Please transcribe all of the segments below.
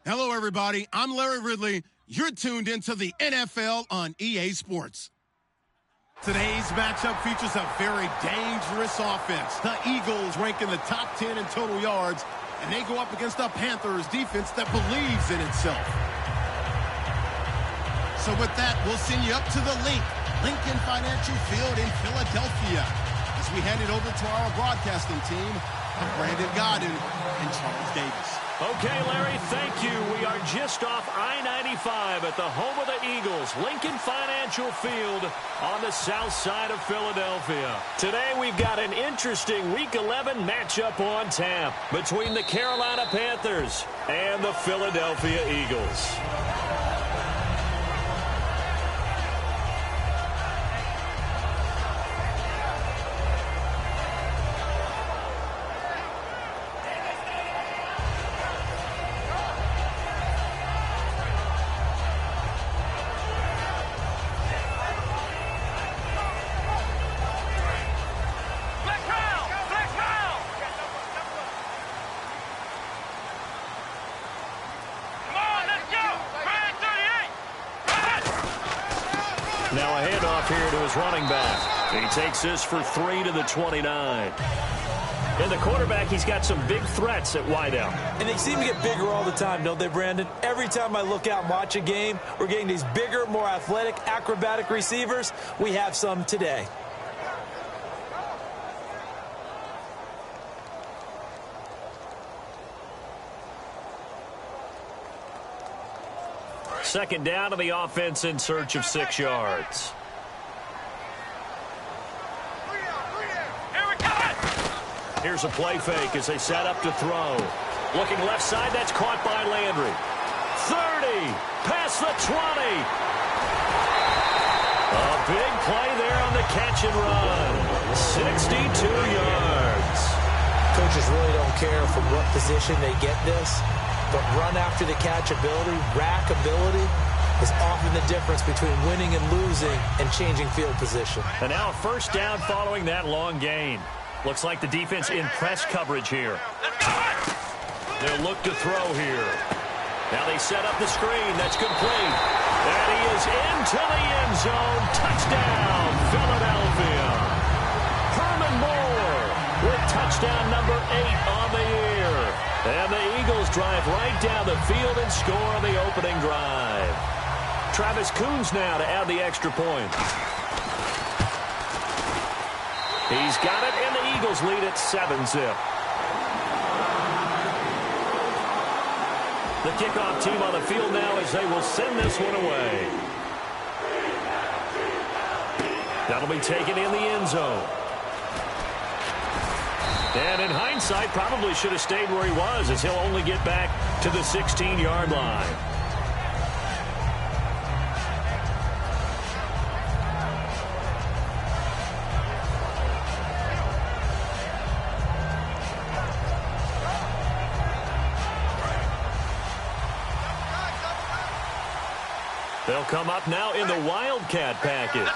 Hello, everybody. I'm Larry Ridley. You're tuned into the NFL on EA Sports. Today's matchup features a very dangerous offense. The Eagles rank in the top 10 in total yards, and they go up against a Panthers defense that believes in itself. So with that, we'll send you up to the Lincoln Financial Field in Philadelphia, as we hand it over to our broadcasting team of Brandon Godden and Charles Davis. Okay, Larry, thank you. We are just off I-95 at the home of the Eagles, Lincoln Financial Field on the south side of Philadelphia. Today we've got an interesting Week 11 matchup on tap between the Carolina Panthers and the Philadelphia Eagles. Now a handoff here to his running back. He takes this for 3 to the 29. And the quarterback, he's got some big threats at wideout. And they seem to get bigger all the time, don't they, Brandon? Every time I look out and watch a game, we're getting these bigger, more athletic, acrobatic receivers. We have some today. Second down to the offense in search of 6 yards. Here's a play fake as they set up to throw. Looking left side, that's caught by Landry. 30, past the 20. A big play there on the catch and run. 62 yards. Coaches really don't care from what position they get this. But run after the catch ability, rack ability, is often the difference between winning and losing and changing field position. And now a first down following that long gain. Looks like the defense in press coverage here. They'll look to throw here. Now they set up the screen. That's complete. And he is into the end zone. Touchdown, Philadelphia. Herman Moore with touchdown number 8 on the year. And the Eagles drive right down the field and score on the opening drive. Travis Coons now to add the extra point. He's got it, and the Eagles lead at 7-zip. The kickoff team on the field now as they will send this one away. That'll be taken in the end zone. And in hindsight, probably should have stayed where he was, as he'll only get back to the 16-yard line. They'll come up now in the Wildcat package.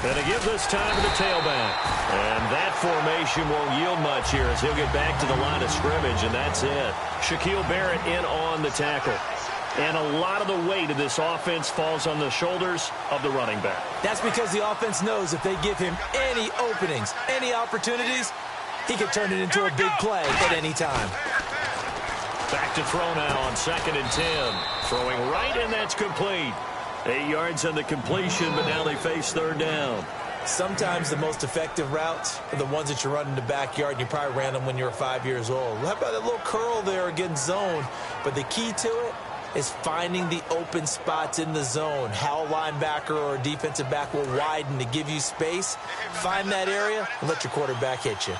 And to give this time to the tailback. And that formation won't yield much here as he'll get back to the line of scrimmage, and that's it. Shaquille Barrett in on the tackle. And a lot of the weight of this offense falls on the shoulders of the running back. That's because the offense knows if they give him any openings, any opportunities, he can turn it into a big play at any time. Back to throw now on 2nd and 10. Throwing right, and that's complete. 8 yards on the completion, but now they face 3rd down. Sometimes the most effective routes are the ones that you run in the backyard, and you probably ran them when you were 5 years old. How about that little curl there against zone? But the key to it is finding the open spots in the zone. How a linebacker or a defensive back will widen to give you space. Find that area and let your quarterback hit you.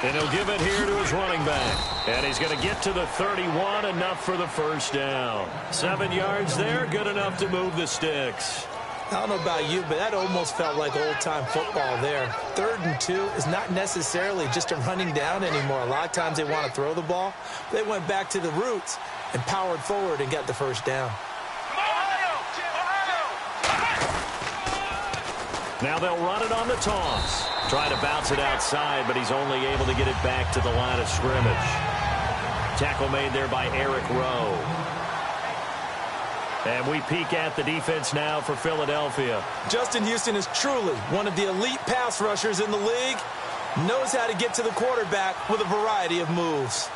And he'll give it here to his running back. And he's going to get to the 31, enough for the first down. 7 yards there, good enough to move the sticks. I don't know about you, but that almost felt like old-time football there. 3rd and 2 is not necessarily just a running down anymore. A lot of times they want to throw the ball. They went back to the roots and powered forward and got the first down. Now they'll run it on the toss. Trying to bounce it outside, but he's only able to get it back to the line of scrimmage. Tackle made there by Eric Rowe. And we peek at the defense now for Philadelphia. Justin Houston is truly one of the elite pass rushers in the league. Knows how to get to the quarterback with a variety of moves.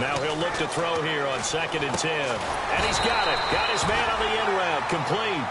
Now he'll look to throw here on 2nd and 10. And he's got it. Got his man on the end route. Complete.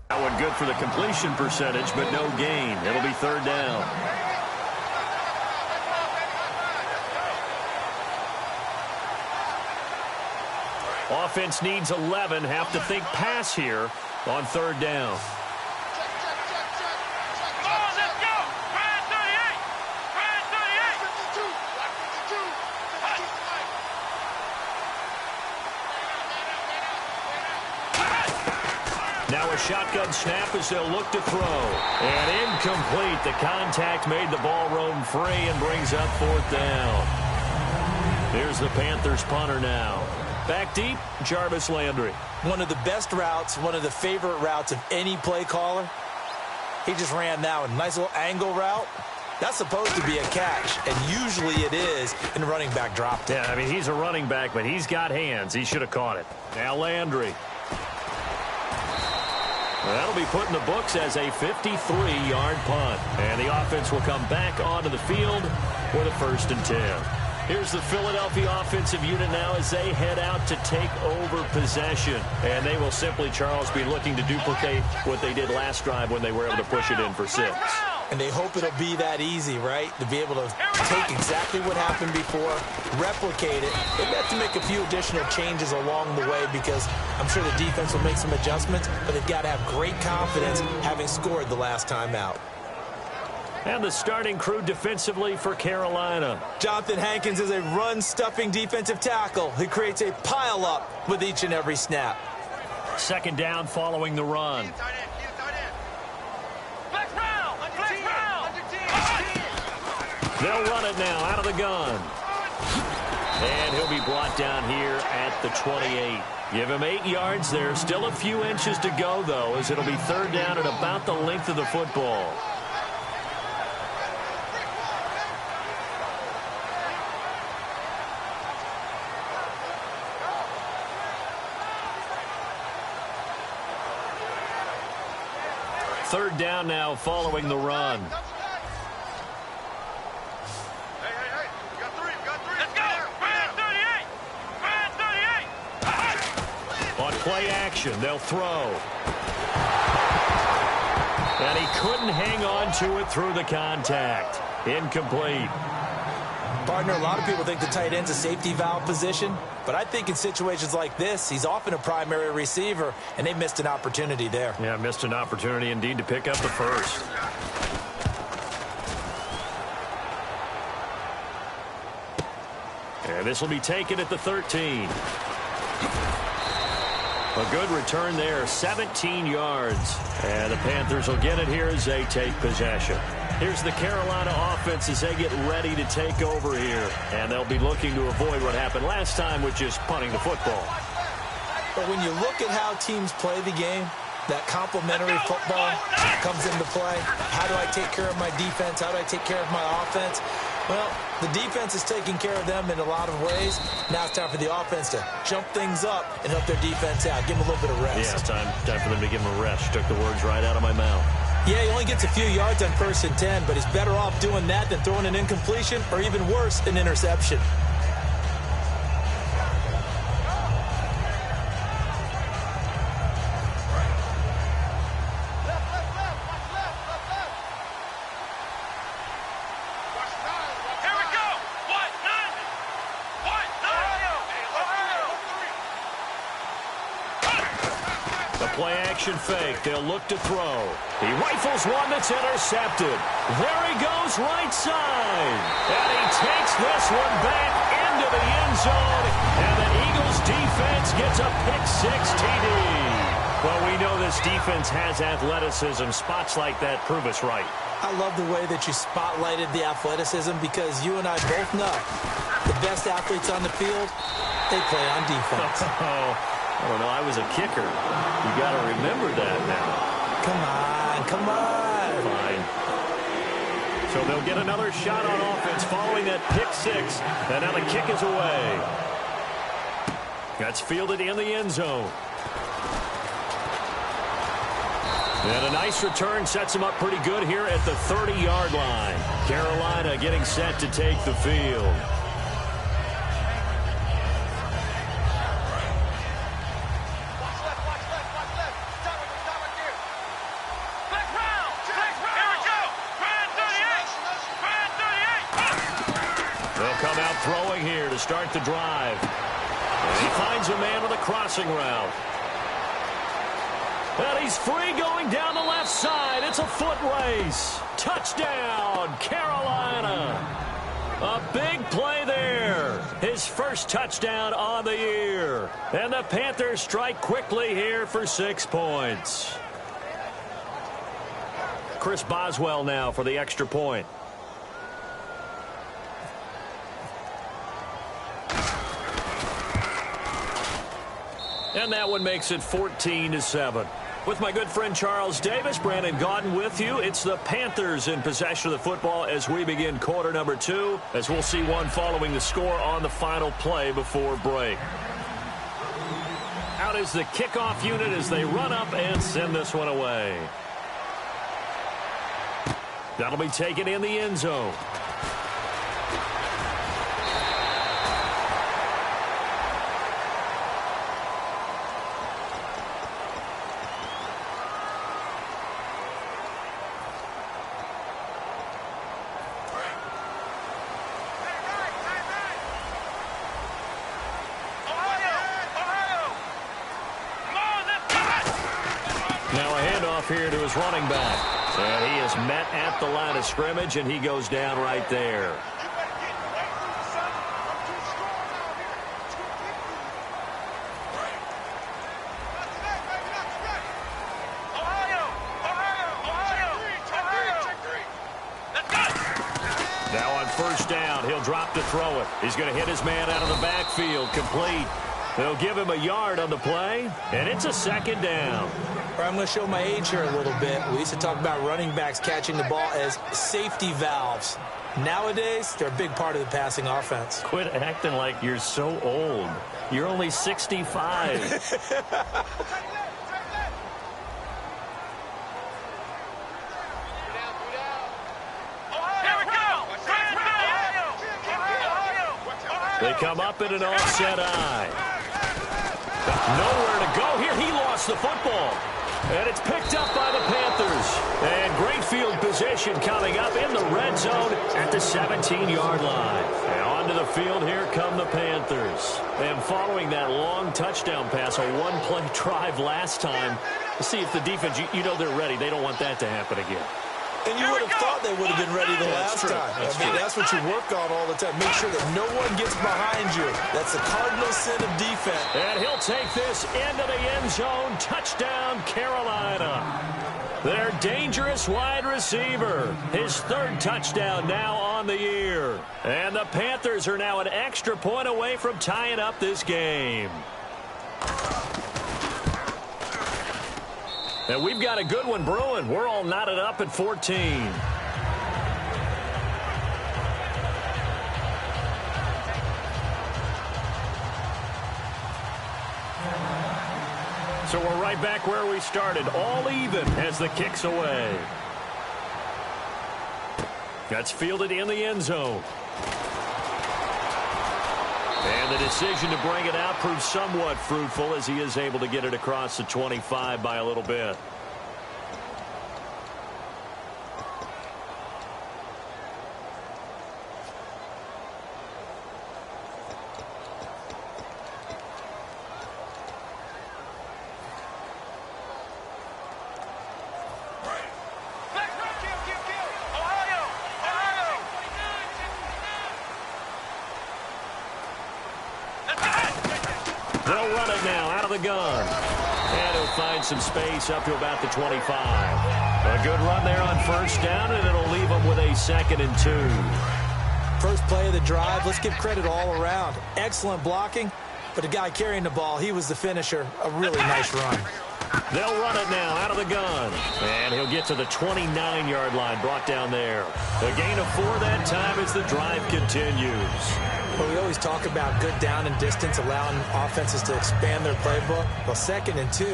That one good for the completion percentage, but no gain. It'll be 3rd down. Offense needs 11. Have to think pass here on 3rd down. Now a shotgun snap as they'll look to throw. And incomplete. The contact made the ball roam free and brings up 4th down. Here's the Panthers punter now. Back deep, Jarvis Landry. One of the best routes, one of the favorite routes of any play caller. He just ran that one. Nice little angle route. That's supposed to be a catch, and usually it is in running back drop. Yeah, I mean, he's a running back, but he's got hands. He should have caught it. Now Landry. That'll be put in the books as a 53-yard punt. And the offense will come back onto the field for the 1st and 10. Here's the Philadelphia offensive unit now as they head out to take over possession. And they will simply, Charles, be looking to duplicate what they did last drive when they were able to push it in for 6. And they hope it'll be that easy, right? To be able to take exactly what happened before, replicate it. They've got to make a few additional changes along the way because I'm sure the defense will make some adjustments, but they've got to have great confidence having scored the last time out. And the starting crew defensively for Carolina. Jonathan Hankins is a run-stuffing defensive tackle who creates a pile-up with each and every snap. 2nd down following the run. They'll run it now out of the gun. And he'll be brought down here at the 28. Give him 8 yards there. Still a few inches to go, though, as it'll be 3rd down at about the length of the football. Third down now following the run. Play action. They'll throw. And he couldn't hang on to it through the contact. Incomplete. Partner, a lot of people think the tight end's a safety valve position, but I think in situations like this, he's often a primary receiver, and they missed an opportunity there. Yeah, missed an opportunity indeed to pick up the first. And this will be taken at the 13. A good return there, 17 yards. And the Panthers will get it here as they take possession. Here's the Carolina offense as they get ready to take over here. And they'll be looking to avoid what happened last time, which is punting the football. But when you look at how teams play the game, that complementary football comes into play. How do I take care of my defense? How do I take care of my offense? Well, the defense is taking care of them in a lot of ways. Now it's time for the offense to jump things up and help their defense out. Give them a little bit of rest. Yeah, it's time for them to give them a rest. Took the words right out of my mouth. Yeah, he only gets a few yards on 1st and 10, but he's better off doing that than throwing an incompletion or even worse, an interception. play action fake. They'll look to throw. He rifles one that's intercepted. There he goes right side. And he takes this one back into the end zone. And the Eagles defense gets a pick-6 TD. Well, we know this defense has athleticism. Spots like that prove us right. I love the way that you spotlighted the athleticism because you and I both know the best athletes on the field, they play on defense. I don't know. I was a kicker. You got to remember that now. Come on. Fine. So they'll get another shot on offense following that pick-6. And now the kick is away. That's fielded in the end zone. And a nice return sets him up pretty good here at the 30-yard line. Carolina getting set to take the field. They'll come out throwing here to start the drive. And he finds a man with a crossing route. And he's free going down the left side. It's a foot race. Touchdown, Carolina. A big play there. His first touchdown on the year. And the Panthers strike quickly here for 6 points. Chris Boswell now for the extra point. And that one makes it 14-7. With my good friend Charles Davis, Brandon Gaudin with you. It's the Panthers in possession of the football as we begin quarter number 2, as we'll see one following the score on the final play before break. Out is the kickoff unit as they run up and send this one away. That'll be taken in the end zone. Here to his running back. And he is met at the line of scrimmage, and he goes down right there. Now on first down, he'll drop to throw it. He's going to hit his man out of the backfield, complete. They'll give him a yard on the play, and it's a second down. I'm going to show my age here a little bit. We used to talk about running backs catching the ball as safety valves. Nowadays, they're a big part of the passing offense. Quit acting like you're so old. You're only 65. They come up in an offset eye. Nowhere to go here. He lost the football. And it's picked up by the Panthers. And great field position coming up in the red zone at the 17-yard line. And onto the field, here come the Panthers. And following that long touchdown pass, a one-play drive last time, to see if the defense, you know they're ready. They don't want that to happen again. And you would have thought they would have been ready the last time. That's what you work on all the time. Make sure that no one gets behind you. That's the cardinal sin of defense. And he'll take this into the end zone. Touchdown, Carolina. Their dangerous wide receiver. His third touchdown now on the year. And the Panthers are now an extra point away from tying up this game. And we've got a good one brewing. We're all knotted up at 14. So we're right back where we started, all even as the kick's away. That's fielded in the end zone. And the decision to bring it out proves somewhat fruitful as he is able to get it across the 25 by a little bit. They'll run it now out of the gun. And he'll find some space up to about the 25. A good run there on first down, and it'll leave them with a 2nd and 2. First play of the drive, let's give credit all around. Excellent blocking, but the guy carrying the ball, he was the finisher. A really nice run. They'll run it now out of the gun. And he'll get to the 29-yard line, brought down there. A gain of 4 that time as the drive continues. Well, we always talk about good down and distance, allowing offenses to expand their playbook. Well, 2nd and 2,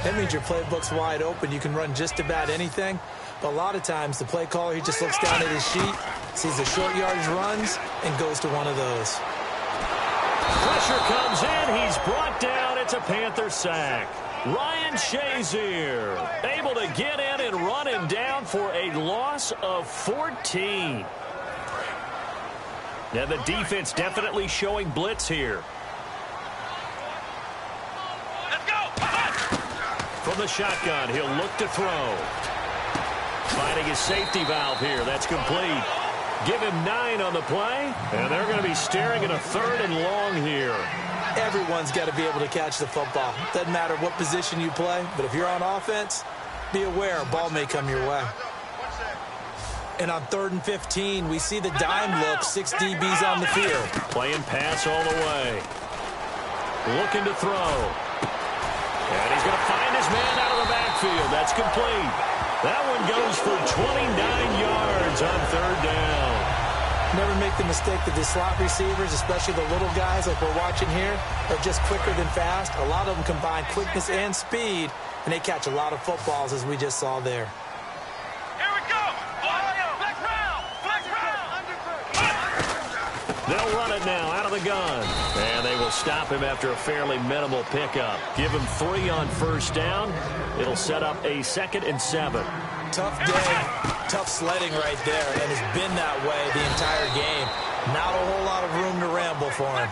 that means your playbook's wide open. You can run just about anything. But a lot of times, the play caller, he just looks down at his sheet, sees the short yardage runs, and goes to one of those. Pressure comes in. He's brought down. It's a Panther sack. Ryan Shazier able to get in and run him down for a loss of 14. Now the defense definitely showing blitz here. Let's go. From the shotgun, he'll look to throw. Finding his safety valve here. That's complete. Give him 9 on the play, and they're going to be staring at a 3rd and long here. Everyone's got to be able to catch the football. Doesn't matter what position you play, but if you're on offense, be aware a ball may come your way. And on 3rd and 15, we see the dime look, 6 DBs on the field. Playing pass all the way. Looking to throw. And he's going to find his man out of the backfield. That's complete. That one goes for 29 yards on 3rd down. Never make the mistake that the slot receivers, especially the little guys like we're watching here, are just quicker than fast. A lot of them combine quickness and speed, and they catch a lot of footballs, as we just saw there. Here we go. Flex round. Flex round. They'll run it now out of the gun. And they will stop him after a fairly minimal pickup. Give him 3 on first down. It'll set up a 2nd and 7. Tough day, tough sledding right there, and it's been that way the entire game. Not a whole lot of room to ramble for him.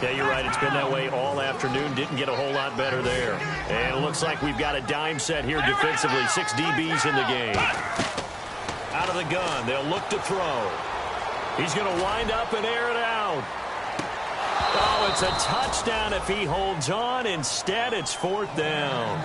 Yeah, you're right. It's been that way all afternoon. Didn't get a whole lot better there. And it looks like we've got a dime set here defensively. 6 DBs in the game. Out of the gun. They'll look to throw. He's going to wind up and air it out. Oh, it's a touchdown if he holds on. Instead, it's 4th down.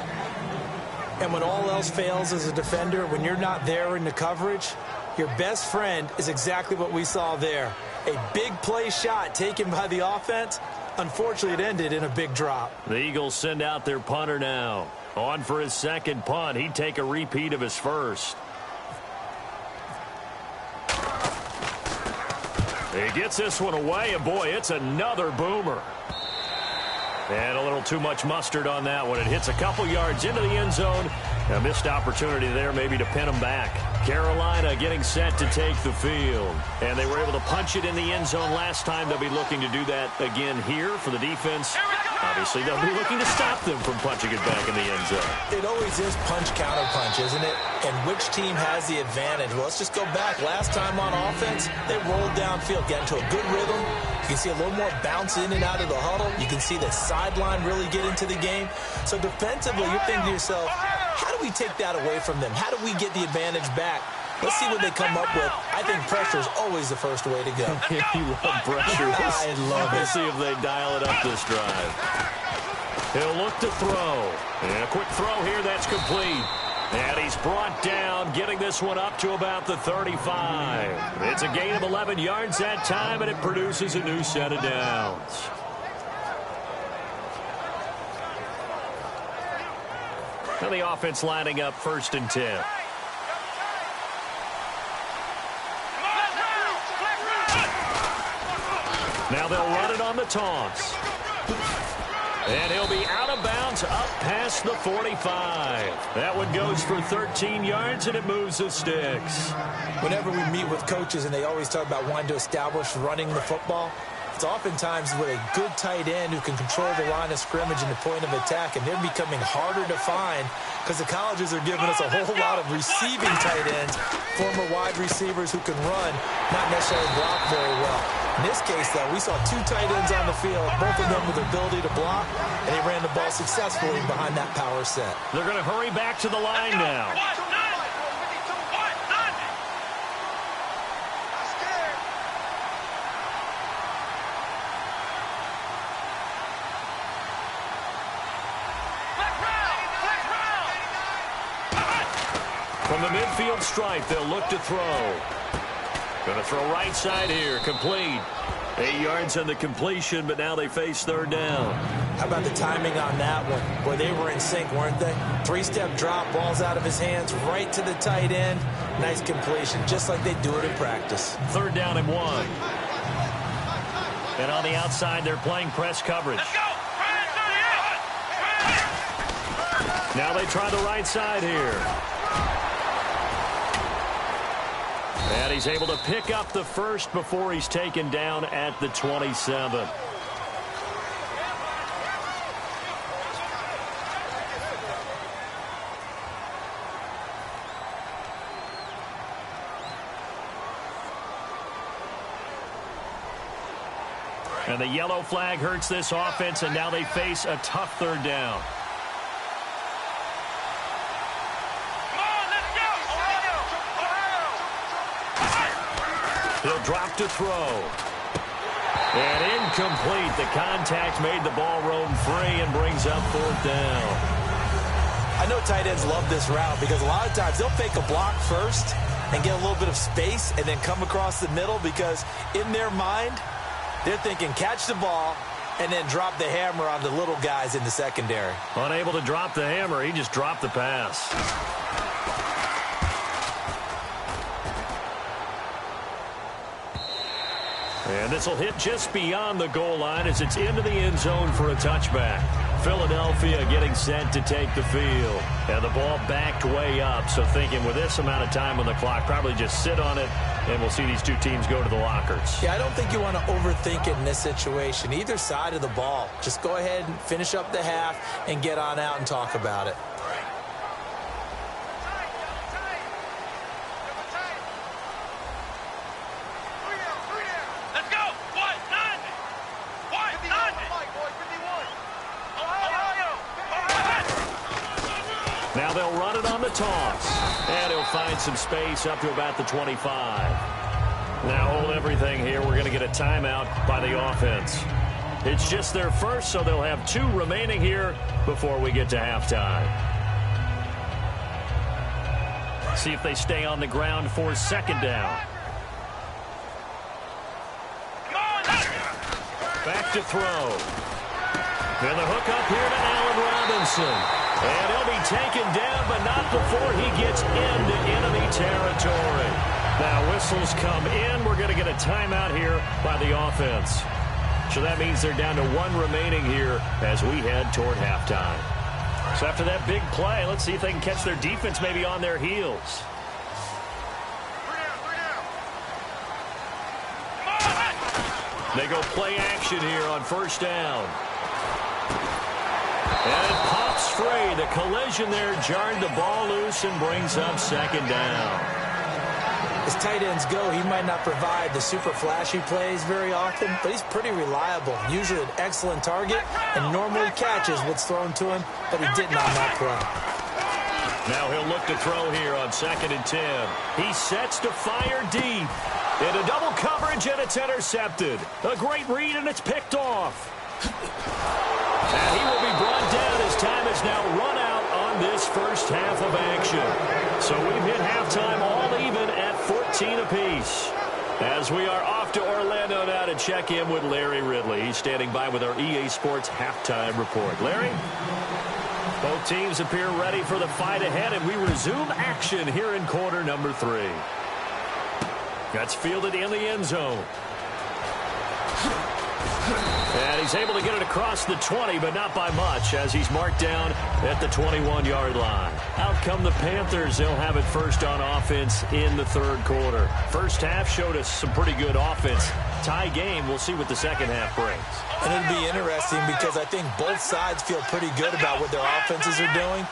And when all else fails as a defender, when you're not there in the coverage, your best friend is exactly what we saw there. A big play shot taken by the offense. Unfortunately, it ended in a big drop. The Eagles send out their punter now. On for his 2nd punt. He'd take a repeat of his first. He gets this one away, and boy, it's another boomer. And a little too much mustard on that one. It hits a couple yards into the end zone. A missed opportunity there maybe to pin them back. Carolina getting set to take the field. And they were able to punch it in the end zone last time. They'll be looking to do that again here for the defense. Obviously, they'll be looking to stop them from punching it back in the end zone. It always is punch-counter-punch, isn't it? And which team has the advantage? Well, let's just go back. Last time on offense, they rolled downfield, got into a good rhythm. You can see a little more bounce in and out of the huddle. You can see the sideline really get into the game. So defensively, you're thinking to yourself, how do we take that away from them? How do we get the advantage back? Let's see what they come up with. I think pressure is always the first way to go. You love pressure. I love it. Let's see if they dial it up this drive. He'll look to throw. And a quick throw here, that's complete. And he's brought down, getting this one up to about the 35. It's a gain of 11 yards that time, and it produces a new set of downs. Now the offense lining up 1st and 10. Now they'll run it on the toss. And he'll be out of bounds up past the 45. That one goes for 13 yards, and it moves the sticks. Whenever we meet with coaches, and they always talk about wanting to establish running the football, it's oftentimes with a good tight end who can control the line of scrimmage and the point of attack, and they're becoming harder to find because the colleges are giving us a whole lot of receiving tight ends, former wide receivers who can run, not necessarily block very well. In this case, though, we saw 2 tight ends on the field, both of them with the ability to block, and they ran the ball successfully behind that power set. They're going to hurry back to the line now. the midfield stripe, they'll look to throw. Going to throw right side here. Complete. 8 yards on the completion, but now they face third down. How about the timing on that one? Boy, they were in sync, weren't they? 3-step drop, ball's out of his hands, right to the tight end. Nice completion, just like they do it in practice. Third down and 1. And on the outside, they're playing press coverage. Let's go. Now they try the right side here. And he's able to pick up the first before he's taken down at the 27. And the yellow flag hurts this offense, and now they face a tough third down. He'll drop to throw. And incomplete. The contact made the ball roam free and brings up fourth down. I know tight ends love this route because a lot of times they'll fake a block first and get a little bit of space and then come across the middle because in their mind, they're thinking catch the ball and then drop the hammer on the little guys in the secondary. Unable to drop the hammer, he just dropped the pass. And this will hit just beyond the goal line as it's into the end zone for a touchback. Philadelphia getting set to take the field. And the ball backed way up, so thinking with this amount of time on the clock, probably just sit on it, and we'll see these two teams go to the lockers. Yeah, I don't think you want to overthink it in this situation. Either side of the ball. Just go ahead and finish up the half and get on out and talk about it. Now they'll run it on the toss. And he'll find some space up to about the 25. Now hold everything here. We're going to get a timeout by the offense. It's just their first, so they'll have 2 remaining here before we get to halftime. See if they stay on the ground for second down. Back to throw. And the hook up here to Allen Robinson. And he'll be taken down, but not before he gets into enemy territory. Now whistles come in. We're going to get a timeout here by the offense. So that means they're down to 1 remaining here as we head toward halftime. So after that big play, let's see if they can catch their defense maybe on their heels. They go play action here on first down. And it pops free. The collision there jarred the ball loose and brings up second down. As tight ends go, he might not provide the super flashy plays very often, but he's pretty reliable. Usually an excellent target and normally catches what's thrown to him, but he didn't on that play. Now he'll look to throw here on 2nd and 10. He sets to fire deep. Into double coverage, and it's intercepted. A great read, and it's picked off. And he will be brought down as time is now run out on this first half of action. So we've hit halftime all even at 14 apiece. As we are off to Orlando now to check in with Larry Ridley. He's standing by with our EA Sports halftime report. Larry? Both teams appear ready for the fight ahead, and we resume action here in quarter number 3. That's fielded in the end zone. And he's able to get it across the 20, but not by much, as he's marked down at the 21-yard line. Out come the Panthers. They'll have it first on offense in the third quarter. First half showed us some pretty good offense. Tie game. We'll see what the second half brings. And it'll be interesting because I think both sides feel pretty good about what their offenses are doing.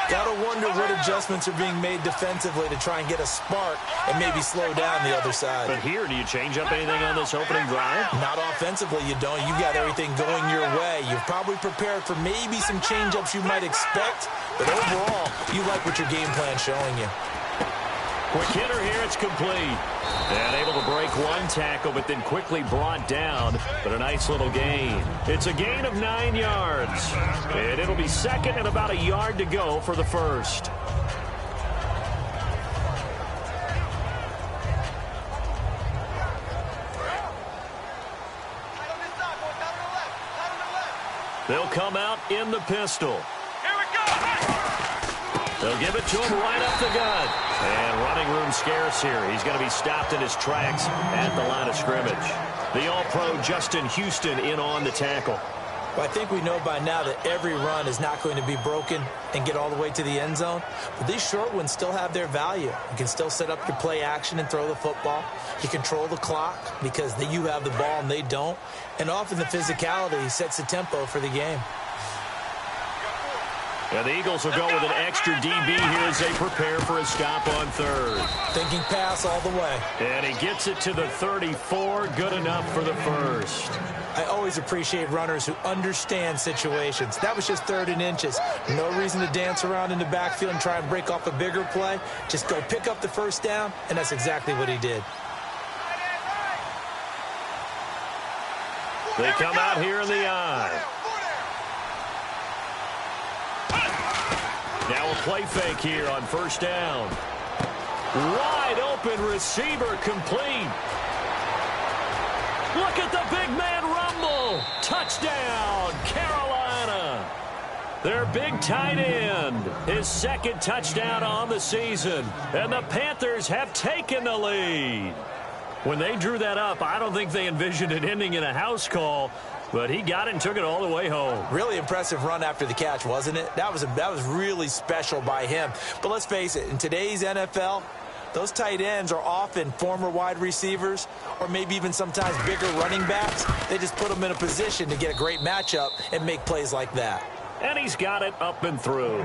Gotta wonder what adjustments are being made defensively to try and get a spark and maybe slow down the other side. But here, do you change up anything on this opening drive? Not offensively, you don't. You got everything going your way. You've probably prepared for maybe some change-ups you might expect, but overall, you like what your game plan's showing you. Quick hitter here, it's complete. And able to break one tackle, but then quickly brought down. But a nice little gain. It's a gain of 9 yards. And it'll be second and about a yard to go for the first. They'll come out in the pistol. Here we go. They'll give it to him right up the gut. And running room scarce here. He's going to be stopped in his tracks at the line of scrimmage. The All-Pro Justin Houston in on the tackle. Well, I think we know by now that every run is not going to be broken and get all the way to the end zone. But these short ones still have their value. You can still set up your play action and throw the football. You control the clock because you have the ball and they don't. And often the physicality sets the tempo for the game. And the Eagles will go with an extra DB here as they prepare for a stop on third. Thinking pass all the way. And he gets it to the 34. Good enough for the first. I always appreciate runners who understand situations. That was just 3rd and inches. No reason to dance around in the backfield and try and break off a bigger play. Just go pick up the first down, and that's exactly what he did. They come out here in the eye. Now a play fake here on first down. Wide open receiver complete. Look at the big man rumble. Touchdown, Carolina. Their big tight end. His 2nd touchdown on the season. And the Panthers have taken the lead. When they drew that up, I don't think they envisioned it ending in a house call. But he got it and took it all the way home. Really impressive run after the catch, wasn't it? That was really special by him. But let's face it, in today's NFL, those tight ends are often former wide receivers or maybe even sometimes bigger running backs. They just put them in a position to get a great matchup and make plays like that. And he's got it up and through.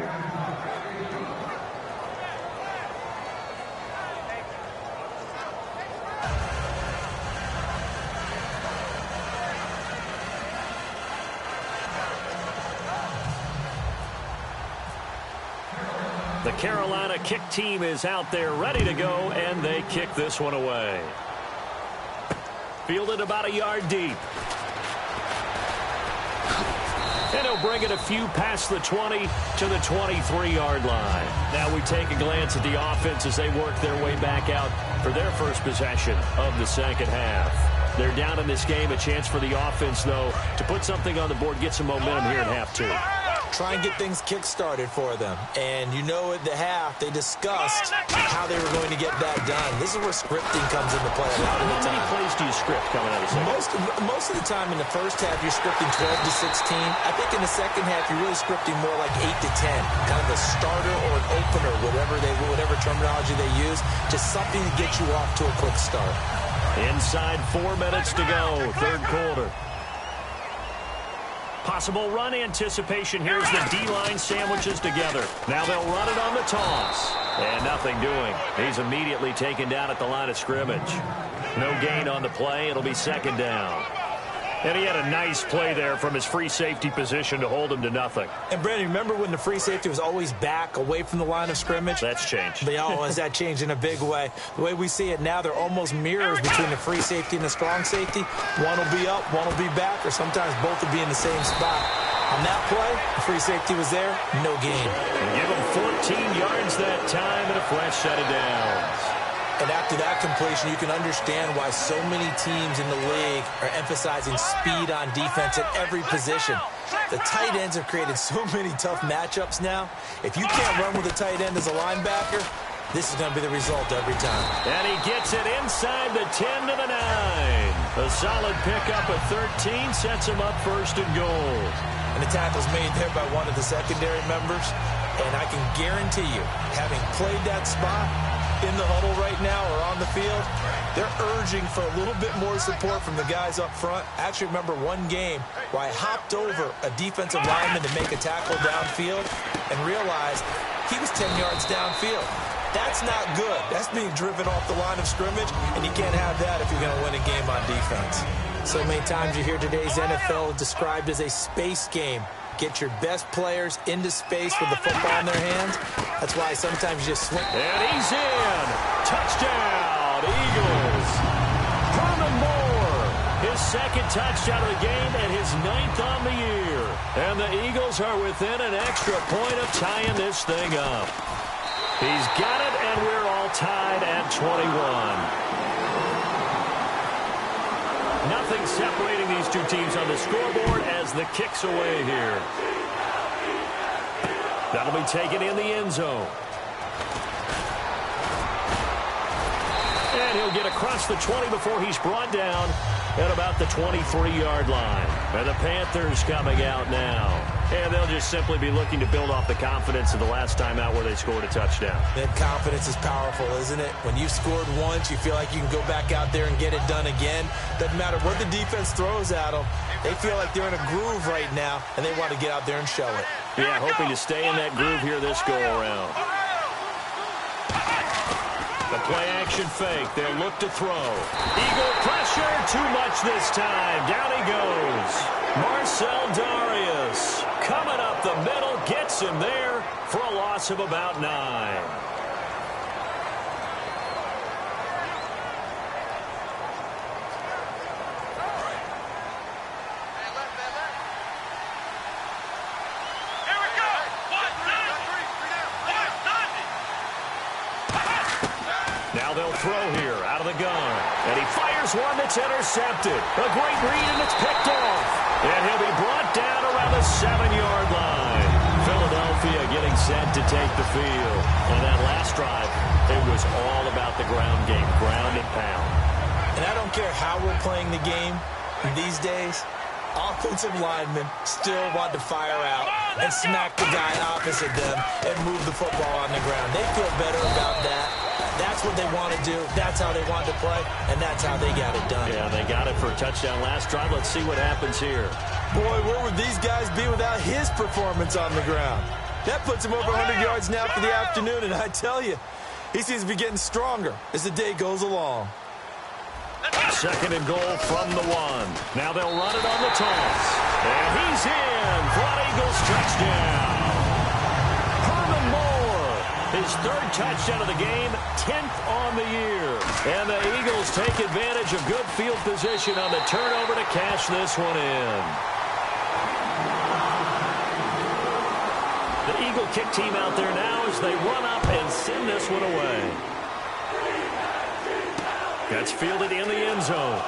The Carolina kick team is out there ready to go, and they kick this one away. Fielded about a yard deep. And he'll bring it a few past the 20 to the 23-yard line. Now we take a glance at the offense as they work their way back out for their first possession of the second half. They're down in this game. A chance for the offense, though, to put something on the board, get some momentum here at half 2. Try and get things kick-started for them. And you know at the half, they discussed how they were going to get that done. This is where scripting comes into play a lot of the time. How many plays do you script coming out of the second? Most of the time in the first half, you're scripting 12 to 16. I think in the second half, you're really scripting more like 8 to 10. Kind of a starter or an opener, whatever terminology they use. Just something to get you off to a quick start. Inside 4 minutes to go, third quarter. Possible run anticipation. Here's the D-line sandwiches together. Now they'll run it on the toss. And nothing doing. He's immediately taken down at the line of scrimmage. No gain on the play. It'll be second down. And he had a nice play there from his free safety position to hold him to nothing. And, Brandon, remember when the free safety was always back away from the line of scrimmage? That's changed. Has that changed in a big way? The way we see it now, they're almost mirrors between the free safety and the strong safety. One will be up, one will be back, or sometimes both will be in the same spot. On that play, the free safety was there, no gain. Give him 14 yards that time and a fresh set of downs. And after that completion, you can understand why so many teams in the league are emphasizing speed on defense at every position. The tight ends have created so many tough matchups now. If you can't run with a tight end as a linebacker, this is going to be the result every time. And he gets it inside the 10 to the 9. A solid pickup at 13 sets him up first and goal. And the tackle's made there by one of the secondary members. And I can guarantee you, having played that spot in the huddle right now or on the field, they're urging for a little bit more support from the guys up front. I actually remember one game where I hopped over a defensive lineman to make a tackle downfield and realized he was 10 yards downfield. That's not good. That's being driven off the line of scrimmage, and you can't have that if you're going to win a game on defense. So many times you hear today's NFL described as a space game. Get your best players into space with the football in their hands. That's why sometimes you just swing. And he's in. Touchdown, Eagles. Herman Moore, his 2nd touchdown of the game and his 9th on the year. And the Eagles are within an extra point of tying this thing up. He's got it, and we're all tied at 21. Now Nothing separating these two teams on the scoreboard as the kick's away here. That'll be taken in the end zone. And he'll get across the 20 before he's brought down at about the 23-yard line. And the Panthers coming out now. And they'll just simply be looking to build off the confidence of the last time out where they scored a touchdown. That confidence is powerful, isn't it? When you've scored once, you feel like you can go back out there and get it done again. Doesn't matter what the defense throws at them. They feel like they're in a groove right now, and they want to get out there and show it. Yeah, hoping to stay in that groove here this go-around. The play-action fake. They'll look to throw. Eagle pressure. Too much this time. Down he goes. Marcel Darius coming up the middle. Gets him there for a loss of about 9. They'll throw here out of the gun. And he fires one that's intercepted. A great read, and it's picked off. And he'll be brought down around the 7-yard line. Philadelphia getting set to take the field. On that last drive, it was all about the ground game, ground and pound. And I don't care how we're playing the game these days, offensive linemen still want to fire out and smack the guy opposite them and move the football on the ground. They feel better about that. That's what they want to do. That's how they want to play, and that's how they got it done. Yeah, they got it for a touchdown last drive. Let's see what happens here. Boy, where would these guys be without his performance on the ground? That puts him over 100 yards now for the afternoon, and I tell you, he seems to be getting stronger as the day goes along. Second and goal from the 1. Now they'll run it on the toss. And he's in for an Eagles touchdown. Herman Moore, his 3rd touchdown of the game, 10th on the year. And the Eagles take advantage of good field position on the turnover to cash this one in. The Eagle kick team out there now as they run up and send this one away. That's fielded in the end zone.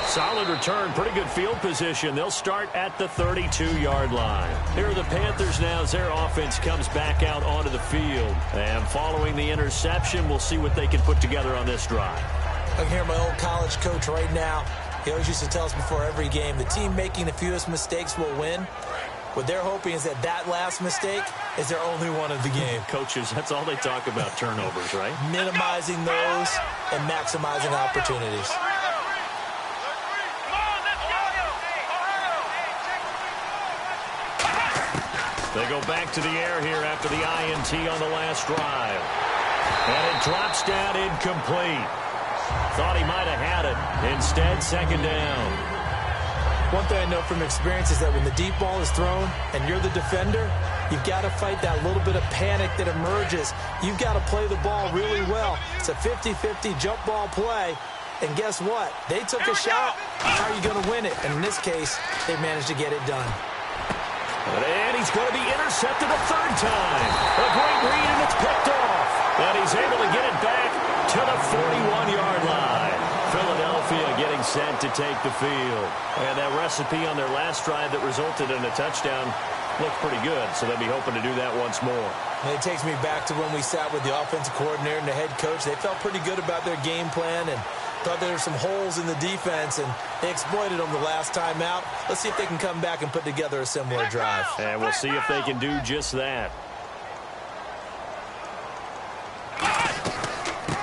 Solid return, pretty good field position. They'll start at the 32-yard line. Here are the Panthers now as their offense comes back out onto the field. And following the interception, we'll see what they can put together on this drive. I can hear my old college coach right now. He always used to tell us before every game, the team making the fewest mistakes will win. What they're hoping is that that last mistake is their only one of the game. Coaches, that's all they talk about, turnovers, right? Minimizing those and maximizing opportunities. They go back to the air here after the INT on the last drive. And it drops down incomplete. Thought he might have had it. Instead, second down. One thing I know from experience is that when the deep ball is thrown and you're the defender, you've got to fight that little bit of panic that emerges. You've got to play the ball really well. It's a 50-50 jump ball play. And guess what? They took a shot. How are you going to win it? And in this case, they managed to get it done. And he's going to be intercepted a 3rd time. A great read, and it's picked off. And he's able to get it back to the 41-yard line. Philadelphia getting set to take the field. And that recipe on their last drive that resulted in a touchdown looked pretty good, so they'll be hoping to do that once more. And it takes me back to when we sat with the offensive coordinator and the head coach. They felt pretty good about their game plan and thought there were some holes in the defense, and they exploited them the last time out. Let's see if they can come back and put together a similar drive. And we'll see if they can do just that.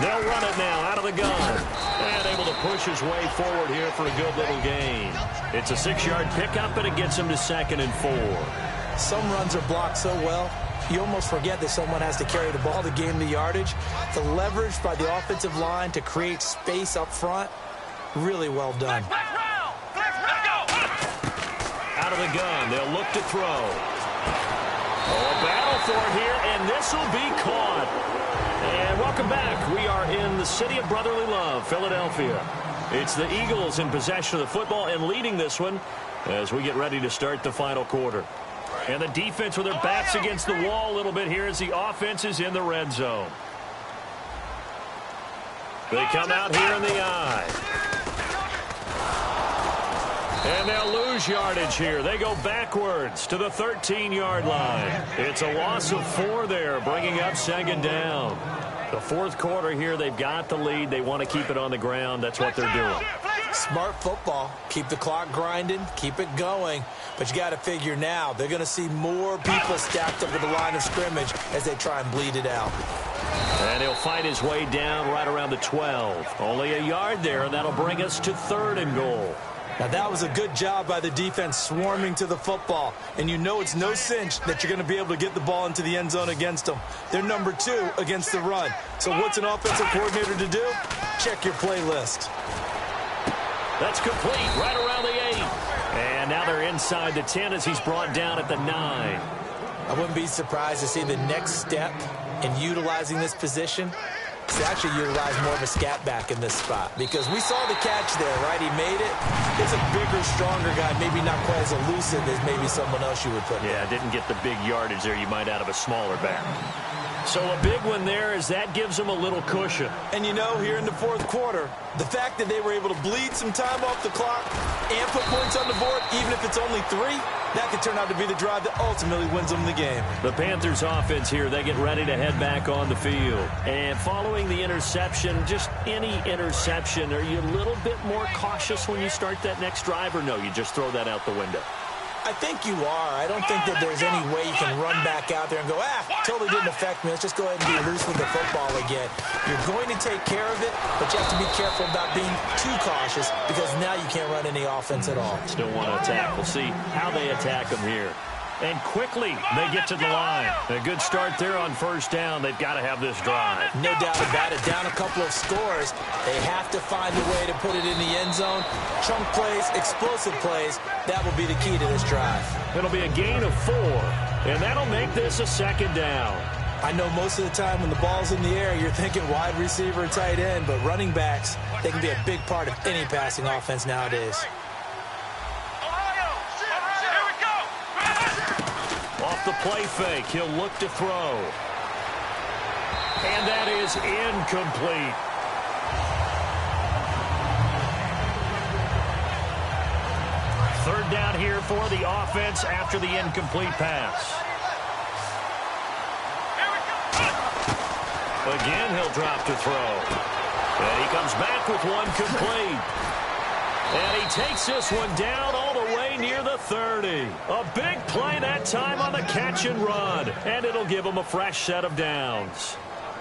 They'll run it now out of the gun. And able to push his way forward here for a good little gain. It's a 6-yard pickup, and it gets him to 2nd and 4. Some runs are blocked so well, you almost forget that someone has to carry the ball to gain the yardage. The leverage by the offensive line to create space up front, really well done. Out of the gun, they'll look to throw. Oh, a battle for it here, and this will be caught. And welcome back. We are in the city of brotherly love, Philadelphia. It's the Eagles in possession of the football and leading this one as we get ready to start the final quarter. And the defense with their backs against the wall a little bit here as the offense is in the red zone. They come out here in the eye. And they'll lose yardage here. They go backwards to the 13-yard line. It's a loss of 4 there, bringing up second down. The fourth quarter here, they've got the lead. They want to keep it on the ground. That's what they're doing. Smart football. Keep the clock grinding. Keep it going. But you got to figure now, they're going to see more people stacked up at the line of scrimmage as they try and bleed it out. And he'll fight his way down right around the 12. Only a yard there, and that'll bring us to 3rd and goal. Now, that was a good job by the defense swarming to the football. And you know it's no cinch that you're going to be able to get the ball into the end zone against them. They're number 2 against the run. So what's an offensive coordinator to do? Check your playlist. That's complete right around the 8. And now they're inside the 10 as he's brought down at the 9. I wouldn't be surprised to see the next step in utilizing this position to actually utilize more of a scat back in this spot, because we saw the catch there, right? He made it. It's a bigger, stronger guy, maybe not quite as elusive as maybe someone else you would put. Yeah, didn't get the big yardage there you might out of a smaller back. So a big one there as that gives them a little cushion. And you know, here in the fourth quarter, the fact that they were able to bleed some time off the clock and put points on the board, even if it's only 3, that could turn out to be the drive that ultimately wins them the game. The Panthers offense here, they get ready to head back on the field. And following the interception, just any interception, are you a little bit more cautious when you start that next drive, or no, you just throw that out the window? I think you are. I don't think that there's any way you can run back out there and go, totally didn't affect me. Let's just go ahead and be loose with the football again. You're going to take care of it, but you have to be careful about being too cautious, because now you can't run any offense at all. Still want to attack. We'll see how they attack them here. And quickly, they get to the line. A good start there on first down. They've got to have this drive. No doubt about it. Down a couple of scores. They have to find a way to put it in the end zone. Chunk plays, explosive plays. That will be the key to this drive. It'll be a gain of 4, and that'll make this a second down. I know most of the time when the ball's in the air, you're thinking wide receiver, tight end, but running backs, they can be a big part of any passing offense nowadays. Off the play fake, he'll look to throw. And that is incomplete. Third down here for the offense after the incomplete pass. Again, he'll drop to throw. And he comes back with one complete. And he takes this one down all the way near the 30. A big play that time on the catch and run. And it'll give him a fresh set of downs.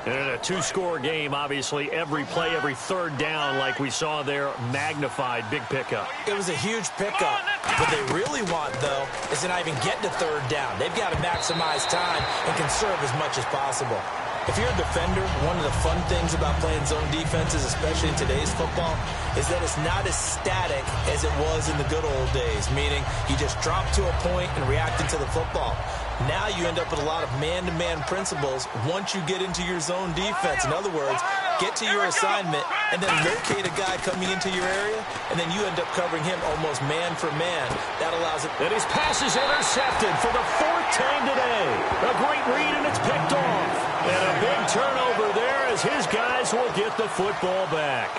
And in a 2-score game, obviously, every play, every third down, like we saw there, magnified. Big pickup. It was a huge pickup. What they really want, though, is to not even get to third down. They've got to maximize time and conserve as much as possible. If you're a defender, one of the fun things about playing zone defenses, especially in today's football, is that it's not as static as it was in the good old days, meaning you just drop to a point and react into the football. Now you end up with a lot of man-to-man principles once you get into your zone defense. In other words, get to your assignment and then locate a guy coming into your area, and then you end up covering him almost man for man. That allows it. And his pass is intercepted for the 4th time today. A great read, and it's picked off. And a big turnover there as his guys will get the football back.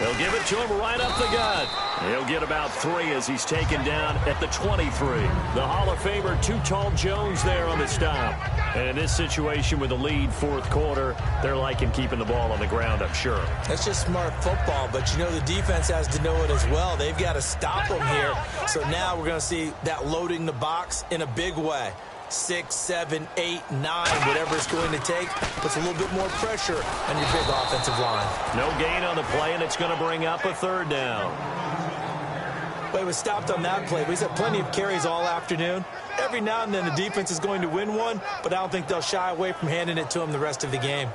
They'll give it to him right up the gut. He'll get about 3 as he's taken down at the 23. The Hall of Famer, Too Tall Jones there on the stop. And in this situation with the lead fourth quarter, they're liking keeping the ball on the ground, I'm sure. That's just smart football, but you know the defense has to know it as well. They've got to stop them here. So now we're going to see that loading the box in a big way. 6, 7, 8, 9, whatever it's going to take, puts a little bit more pressure on your big offensive line. No gain on the play, and it's going to bring up a third down. But it was stopped on that play. He's had plenty of carries all afternoon. Every now and then the defense is going to win one, but I don't think they'll shy away from handing it to him the rest of the game.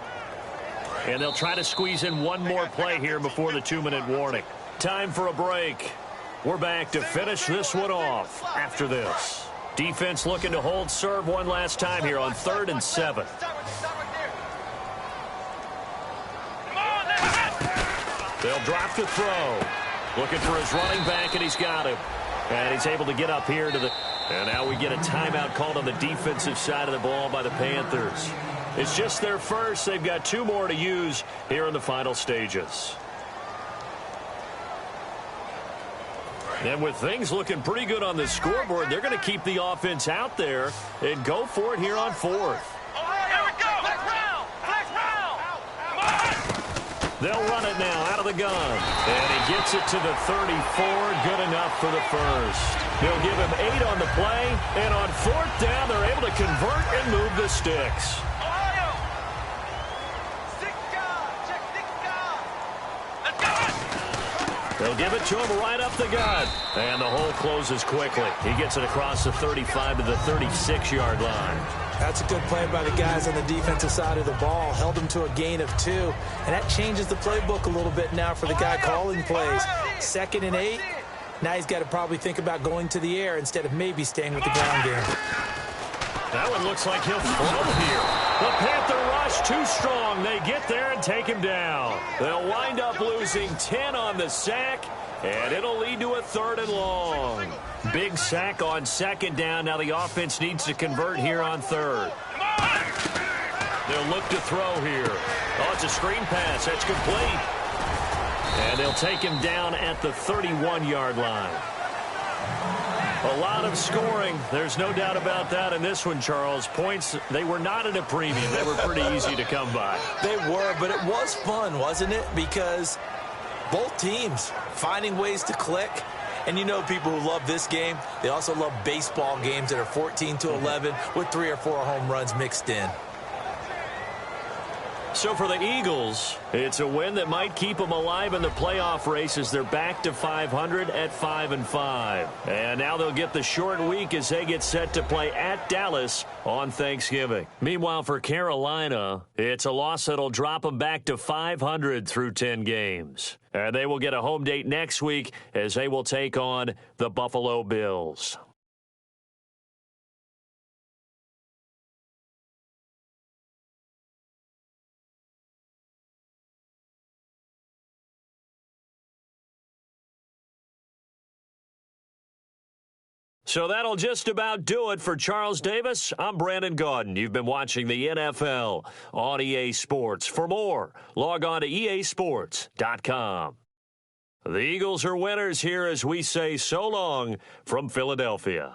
And they'll try to squeeze in one more play here before the 2-minute warning. Time for a break. We're back to finish this one off after this. Defense looking to hold serve one last time here on 3rd and 7. They'll drop to throw. Looking for his running back, and he's got him. And he's able to get up here to the... And now we get a timeout called on the defensive side of the ball by the Panthers. It's just their first. They've got 2 more to use here in the final stages. And with things looking pretty good on the scoreboard, they're going to keep the offense out there and go for it here on 4th. They'll run it now out of the gun. And he gets it to the 34. Good enough for the first. They'll give him 8 on the play. And on 4th down, they're able to convert and move the sticks. They'll give it to him right up the gut. And the hole closes quickly. He gets it across the 35 to the 36-yard line. That's a good play by the guys on the defensive side of the ball. Held them to a gain of 2. And that changes the playbook a little bit now for the guy calling plays. 2nd and 8. Now he's got to probably think about going to the air instead of maybe staying with the ground game. That one looks like he'll throw here. The Panther rush too strong. They get there and take him down. They'll wind up losing 10 on the sack, and it'll lead to a 3rd and long. Big sack on 2nd down. Now the offense needs to convert here on 3rd. They'll look to throw here. Oh, it's a screen pass. That's complete. And they'll take him down at the 31-yard line. A lot of scoring. There's no doubt about that in this one, Charles. Points, they were not at a premium. They were pretty easy to come by. They were, but it was fun, wasn't it? Because both teams finding ways to click. And you know people who love this game, they also love baseball games that are 14-11 with 3 or 4 home runs mixed in. So for the Eagles, it's a win that might keep them alive in the playoff race as they're back to 500 at 5-5. And now they'll get the short week as they get set to play at Dallas on Thanksgiving. Meanwhile, for Carolina, it's a loss that'll drop them back to 500 through 10 games. And they will get a home date next week as they will take on the Buffalo Bills. So that'll just about do it for Charles Davis. I'm Brandon Gaudin. You've been watching the NFL on EA Sports. For more, log on to easports.com. The Eagles are winners here as we say so long from Philadelphia.